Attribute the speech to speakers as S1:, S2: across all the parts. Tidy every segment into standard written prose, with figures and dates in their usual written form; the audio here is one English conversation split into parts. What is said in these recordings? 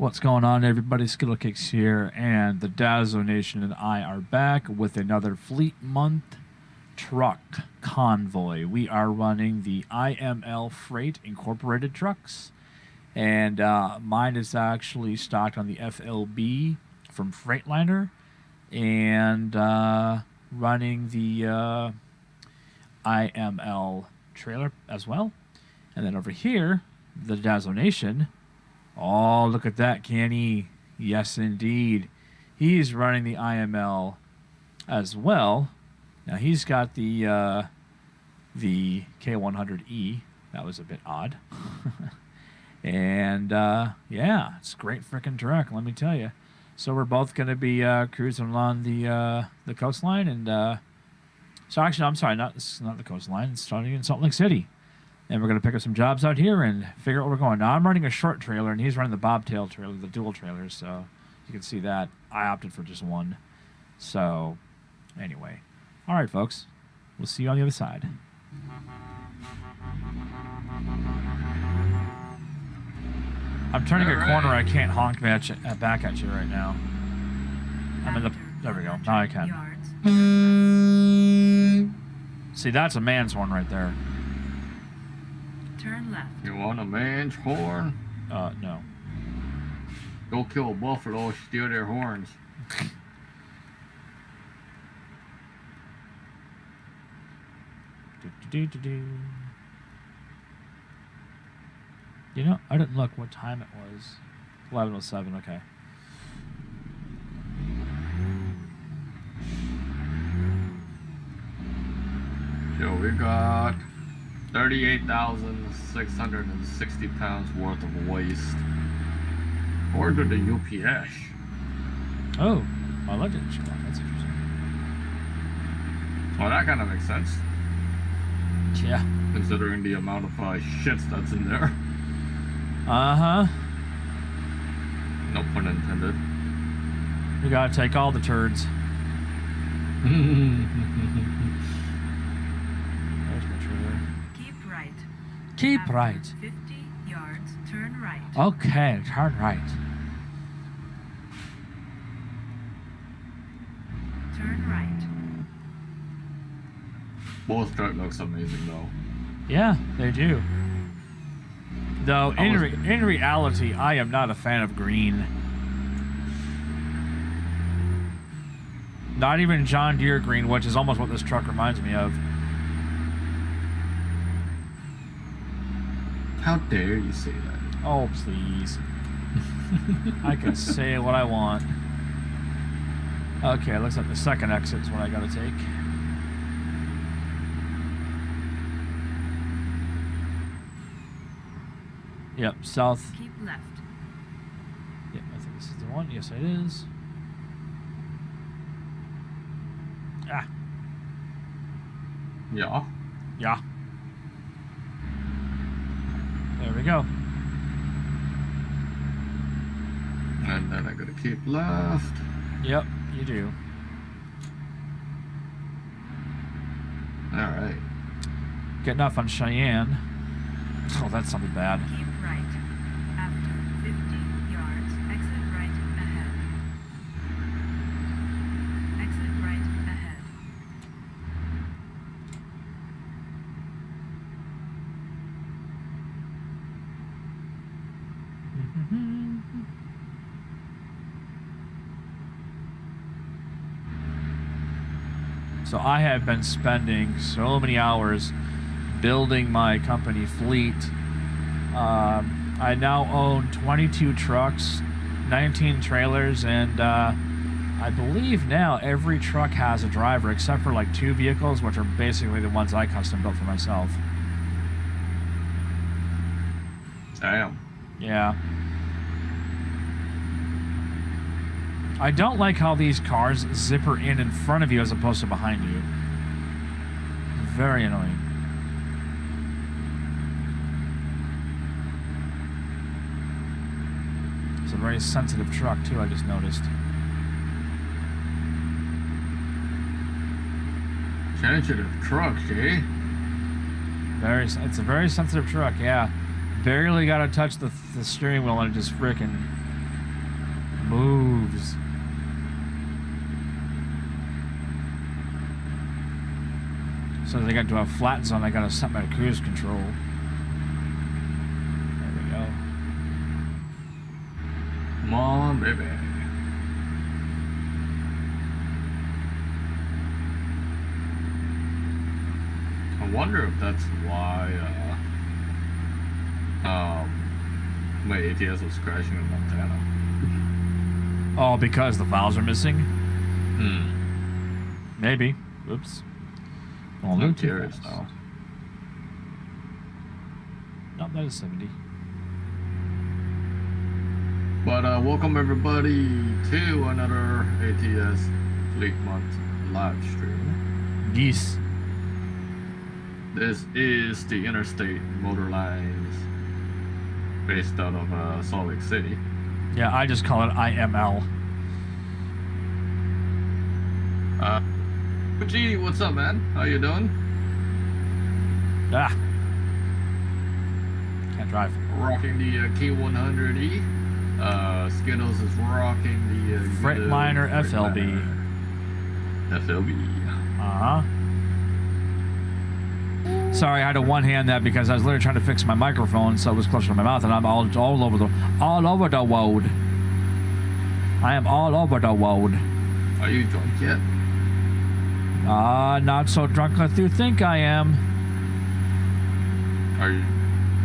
S1: What's going on, everybody? Skittlecakes here, and the Dazzle Nation and I are back with another Fleet Month truck convoy. We are running the IML Freight Incorporated trucks, and mine is actually stocked on the FLB from Freightliner, and running the IML trailer as well. And then over here, the Dazzle Nation. Oh, look at that, Kenny. Yes, indeed. He's running the IML as well. Now, he's got the K100E. That was a bit odd. And, yeah, it's a great freaking truck, let me tell you. So we're both going to be cruising along the coastline. And so actually, I'm sorry, this is not the coastline. It's starting in Salt Lake City. And we're going to pick up some jobs out here and figure out where we're going. Now, I'm running a short trailer, and he's running the bobtail trailer, the dual trailers. So you can see that. I opted for just one. So anyway. All right, folks. We'll see you on the other side. I'm turning a corner. I can't honk back at you right now. I'm in the... There we go. Now I can. See, that's a man's horn right there.
S2: Turn left.
S3: You want a man's horn?
S1: No.
S3: Go kill a buffalo, steal their horns.
S1: You know, I didn't look what time it was. 11:07, okay.
S3: So we got 38,660 pounds worth of waste. Ordered the UPS.
S1: Oh, I like it. That's interesting.
S3: Well, that kind of makes sense.
S1: Yeah.
S3: Considering the amount of shits that's in there.
S1: Uh-huh.
S3: No pun intended.
S1: We gotta take all the turds. Keep right.
S2: 50 yards, turn right.
S1: Okay, turn right.
S2: Turn right.
S3: Both truck looks amazing though.
S1: Yeah, they do. Though, in reality, I am not a fan of green. Not even John Deere green, which is almost what this truck reminds me of.
S3: How dare you say that?
S1: Oh, please. I can say what I want. Okay, looks like the second exit is what I gotta take. Yep, south.
S2: Keep left.
S1: Yep, I think this is the one. Yes, it is. Ah.
S3: Yeah.
S1: Yeah. There we go.
S3: And then I gotta keep left.
S1: Yep, you do.
S3: Alright.
S1: Getting off on Cheyenne. Oh, that sounded bad.
S2: Keep right. After 50 yards, exit right ahead. Exit right ahead.
S1: So I have been spending so many hours building my company fleet. I now own 22 trucks, 19 trailers, and I believe now every truck has a driver except for like 2 vehicles, which are basically the ones I custom built for myself.
S3: Damn.
S1: Yeah. I don't like how these cars zipper in front of you as opposed to behind you. Very annoying. It's a very sensitive truck too, I just noticed.
S3: Sensitive trucks, eh?
S1: It's a very sensitive truck, yeah. Barely got to touch the steering wheel and it just frickin' moves. So they got to a flat zone, I gotta set my cruise control. There we go.
S3: Come on, baby. I wonder if that's why my ATS was crashing in Montana.
S1: Oh, because the files are missing? Maybe. Oops. Well,
S3: I'm curious now.
S1: No, that is 70.
S3: But welcome everybody to another ATS Fleet Month live stream.
S1: Geese.
S3: This is the Interstate motor lines based out of Salt Lake City.
S1: Yeah, I just call it IML.
S3: Gee, what's up, man? How you doing?
S1: Ah. Can't drive.
S3: Rocking the K100E. Skittles is rocking the
S1: Freightliner FLB.
S3: FLB.
S1: Uh-huh. Sorry, I had to one-hand that because I was literally trying to fix my microphone so it was closer to my mouth, and I'm all over the road. I am all over the road.
S3: Are you drunk yet?
S1: Not so drunk as you think I am.
S3: Are you?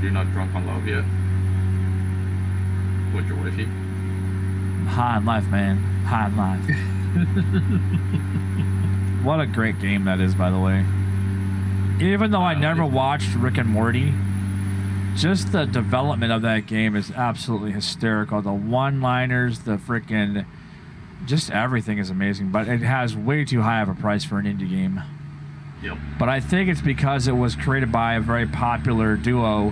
S3: You're not drunk on love yet? With your wifey?
S1: High in life, man. High in life. What a great game that is, by the way. Even though I never watched Rick and Morty, just the development of that game is absolutely hysterical. The one-liners, the freaking... just everything is amazing, but it has way too high of a price for an indie game.
S3: Yep.
S1: But I think it's because it was created by a very popular duo.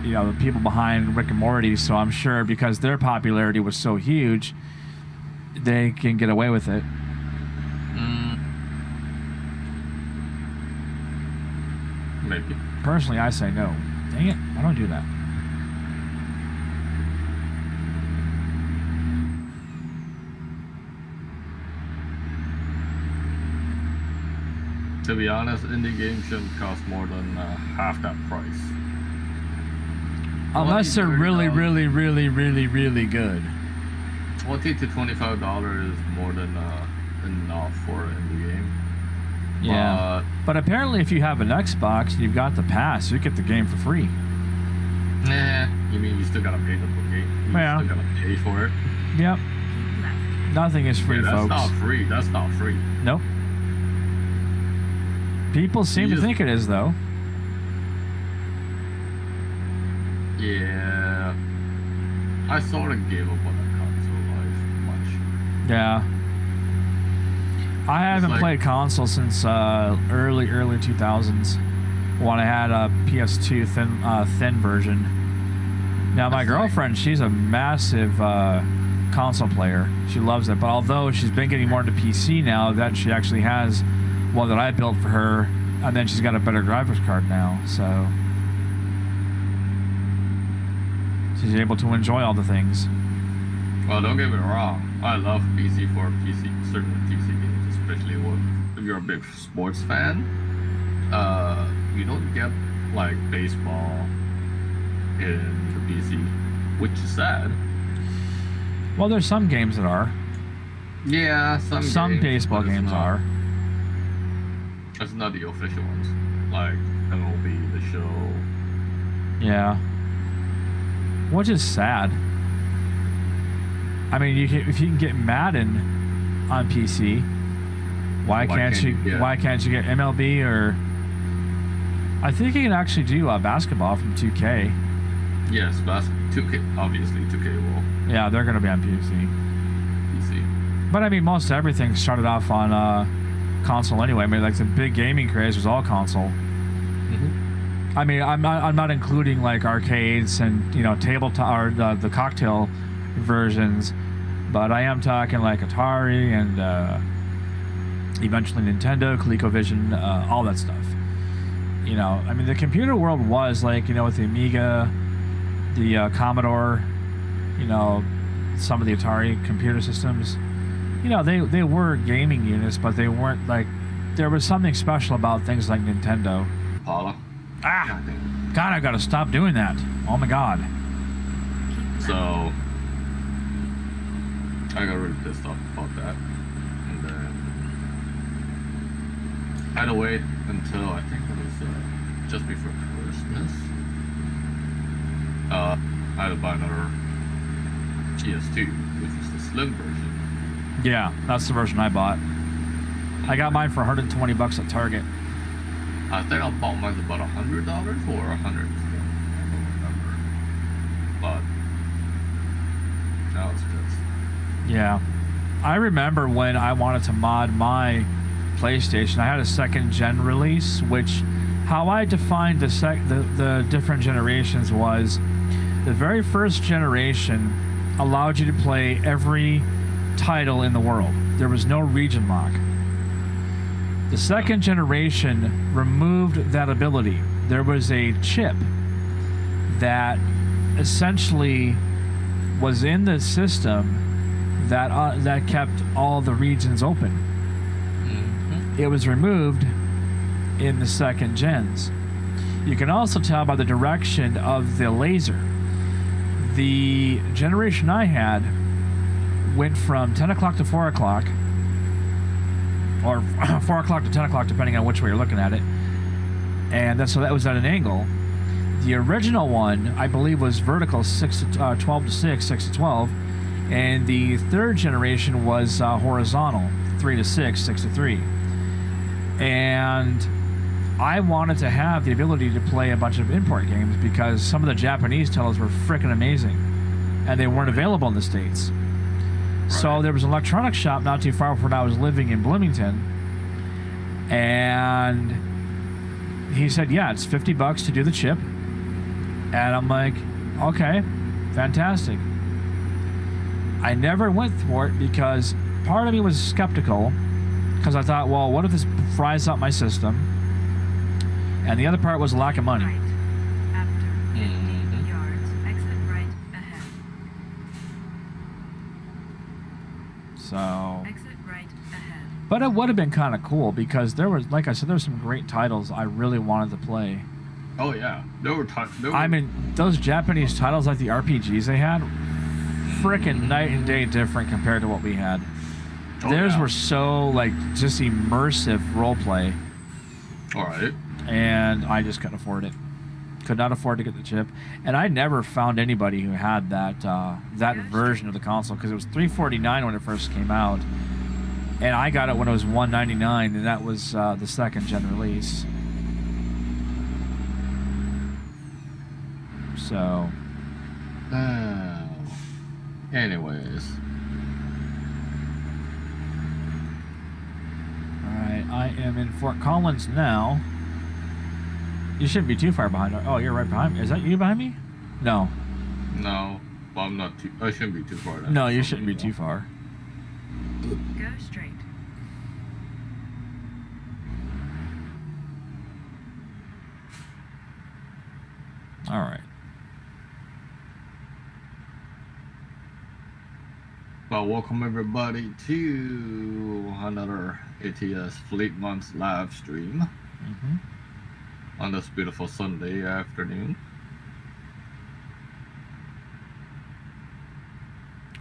S1: You know, the people behind Rick and Morty, so I'm sure because their popularity was so huge, they can get away with it.
S3: Maybe.
S1: Personally, I say no. Dang it, I don't do that.
S3: To be honest, indie games shouldn't cost more than half that price.
S1: Unless they're really, really, really, really, really good.
S3: $20 to $25 is more than enough for an indie game.
S1: Yeah. But apparently if you have an Xbox and you've got the pass, you get the game for free.
S3: Nah, you mean you still gotta pay the game? You still gotta pay for it?
S1: Yep. Nothing is free,
S3: that's
S1: folks.
S3: That's not free. That's not free.
S1: Nope. People seem to think it is, though.
S3: Yeah. I sort of gave up on that console life much.
S1: Yeah. I haven't played console since early 2000s when I had a PS2 thin version. Now my girlfriend, she's a massive console player. She loves it, but although she's been getting more into PC now, that she actually has one that I built for her, and then she's got a better graphics card now, so she's able to enjoy all the things.
S3: Well, don't get me wrong. I love PC for certain PC games, especially if you're a big sports fan. You don't get like baseball in the PC, which is sad.
S1: Well, there's some games that are.
S3: Yeah,
S1: some baseball games are.
S3: It's not the official ones, like MOB, the show.
S1: Yeah. Which is sad. I mean, if you can get Madden on PC, why can't you get MLB or? I think you can actually do basketball from 2K.
S3: Yes, 2K, obviously 2K will.
S1: Yeah, they're gonna be on PC. But I mean, most everything started off on console anyway. I mean, like the big gaming craze was all console.
S3: Mm-hmm.
S1: I mean, I'm not including like arcades and tabletop or the cocktail versions, but I am talking like Atari and eventually Nintendo, ColecoVision, all that stuff. I mean, the computer world was like with the Amiga, the Commodore, you know, some of the Atari computer systems. You know, they were gaming units, but they weren't like. There was something special about things like Nintendo.
S3: Paula.
S1: Ah, God, I gotta stop doing that. Oh my God.
S3: So I got really pissed off about that, and then I had to wait until I think it was just before Christmas. I had to buy another PS2, which is the slim version.
S1: Yeah, that's the version I bought. I got mine for $120 at Target.
S3: I think I bought mine about $100 or $100. I don't remember. But I was pissed.
S1: Yeah. I remember when I wanted to mod my PlayStation, I had a second gen release, which how I defined the different generations was the very first generation allowed you to play every title in the world. There was no region lock. The second generation removed that ability. There was a chip that essentially was in the system that kept all the regions open.
S3: Mm-hmm.
S1: It was removed in the second gens. You can also tell by the direction of the laser. The generation I had went from 10 o'clock to 4 o'clock, or 4 o'clock to 10 o'clock, depending on which way you're looking at it. And so that was at an angle. The original one, I believe, was vertical 12 to 6, 6 to 12. And the third generation was horizontal 3 to 6, 6 to 3. And I wanted to have the ability to play a bunch of import games because some of the Japanese titles were freaking amazing. And they weren't available in the States. So there was an electronics shop not too far from when I was living in Bloomington. And he said, yeah, it's $50 to do the chip. And I'm like, okay, fantastic. I never went for it because part of me was skeptical because I thought, well, what if this fries up my system? And the other part was a lack of money.
S2: Right. After 50 yards, exit right ahead.
S1: So,
S2: Exit right ahead.
S1: but it would have been kind of cool because there was, like I said, there were some great titles I really wanted to play.
S3: Oh yeah,
S1: I mean, those Japanese titles like the RPGs they had, frickin' night and day different compared to what we had. Theirs were so like just immersive role play.
S3: All right.
S1: And I just couldn't afford it. Could not afford to get the chip, and I never found anybody who had that version of the console because it was $349 when it first came out, and I got it when it was $199, and that was the second gen release. So,
S3: anyways,
S1: all right, I am in Fort Collins now. You shouldn't be too far behind. Oh, you're right behind me. Is that you behind me? No.
S3: no, well, I'm not too. I shouldn't be too far.
S1: No, you shouldn't be too far.
S2: Go straight.
S1: All right.
S3: Well, welcome everybody to another ATS Fleet Months live stream on this beautiful Sunday afternoon.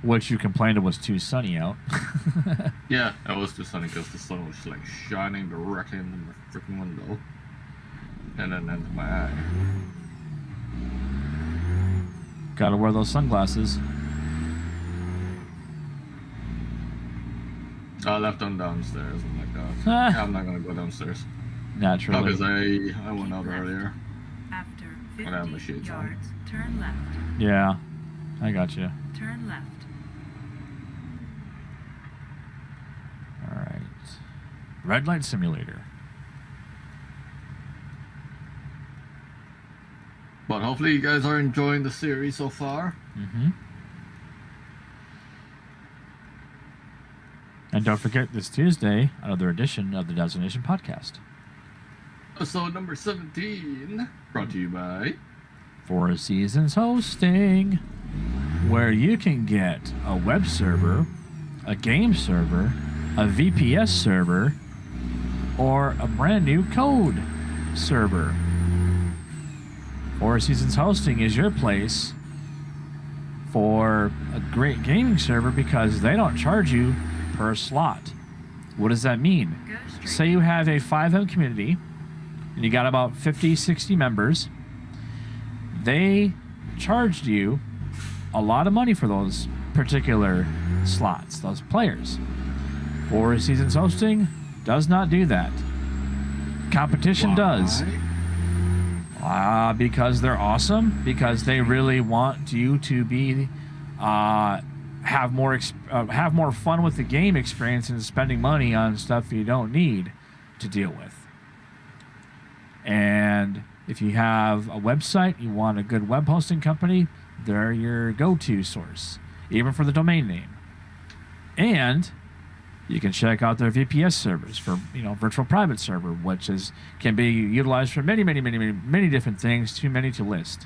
S1: Which you complained it was too sunny out.
S3: Yeah, it was too sunny because the sun was like shining directly into my freaking window and then into my eye.
S1: Gotta wear those sunglasses.
S3: I left them downstairs. I'm like, yeah, I'm not gonna go downstairs.
S1: Naturally.
S3: Because I went out earlier.
S2: After
S3: When I have my
S2: 50
S3: shades on.
S2: yards, turn left.
S1: Yeah, I got you.
S2: Turn left.
S1: All right. Red light simulator.
S3: But hopefully you guys are enjoying the series so far.
S1: And don't forget this Tuesday, another edition of the Destination Podcast.
S3: Episode number 17, brought to you by
S1: Four Seasons Hosting, where you can get a web server, a game server, a VPS server, or a brand new code server. Four Seasons Hosting is your place for a great gaming server because they don't charge you per slot. What does that mean?
S2: Go straight.
S1: Say you have a 5M community and you got about 50, 60 members. They charged you a lot of money for those particular slots, those players. Four Seasons Hosting does not do that. Competition does. Because they're awesome. Because they really want you to be have more fun with the game experience and spending money on stuff you don't need to deal with. And if you have a website, you want a good web hosting company, they're your go-to source, even for the domain name. And you can check out their VPS servers for, virtual private server, which can be utilized for many, many, many, many, many different things, too many to list.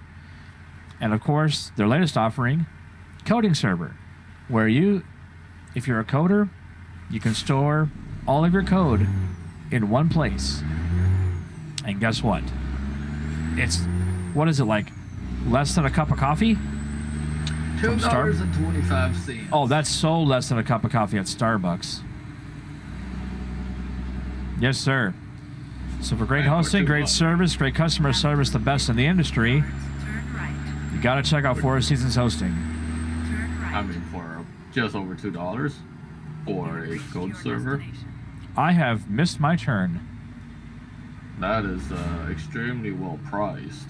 S1: And of course, their latest offering, coding server, where if you're a coder, you can store all of your code in one place. And guess what? What is it, like less than a cup of coffee?
S3: $2.25.
S1: Oh, that's so less than a cup of coffee at Starbucks. Yes, sir. So for great hosting, great service, great customer service, the best in the industry,
S2: Turn right.
S1: you got to check out Four Seasons Hosting.
S2: Turn right.
S3: I mean, for just over $2 for a
S2: Reach
S3: code
S2: your
S3: server,
S2: destination.
S1: I have missed my turn.
S3: that is extremely well priced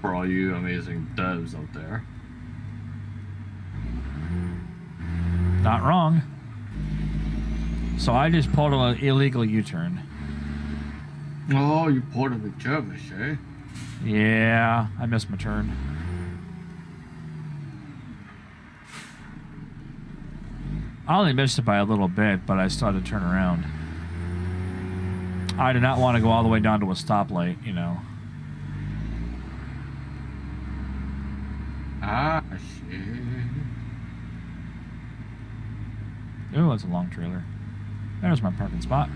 S3: for all you amazing devs out there.
S1: Not wrong. So I just pulled an illegal U-turn.
S3: Oh, you ported the Jervis, eh?
S1: Yeah, I missed my turn. I only missed it by a little bit, but I still had to turn around. I did not want to go all the way down to a stoplight,
S3: Ah, shit.
S1: Ooh, that's a long trailer. There's my parking spot.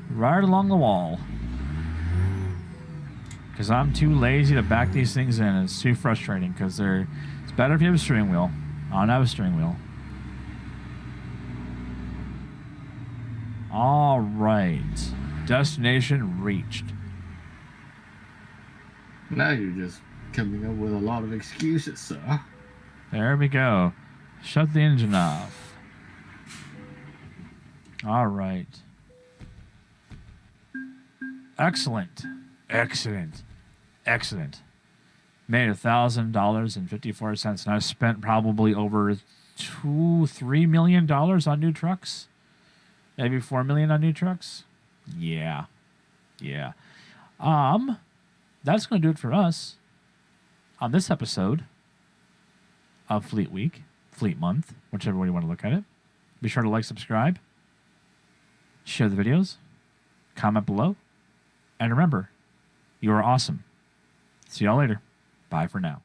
S1: Right along the wall. Because I'm too lazy to back these things in. It's too frustrating because it's better if you have a steering wheel. I don't have a steering wheel. All right. Destination reached.
S3: Now you're just coming up with a lot of excuses, sir.
S1: There we go. Shut the engine off. All right. Excellent. Excellent. Excellent. Made $1,000.54, and I spent probably over $3 million on new trucks. Maybe $4 million on new trucks. Yeah. That's going to do it for us on this episode of Fleet Week, Fleet Month, whichever way you want to look at it. Be sure to like, subscribe, share the videos, comment below, and remember, you are awesome. See y'all later. Bye for now.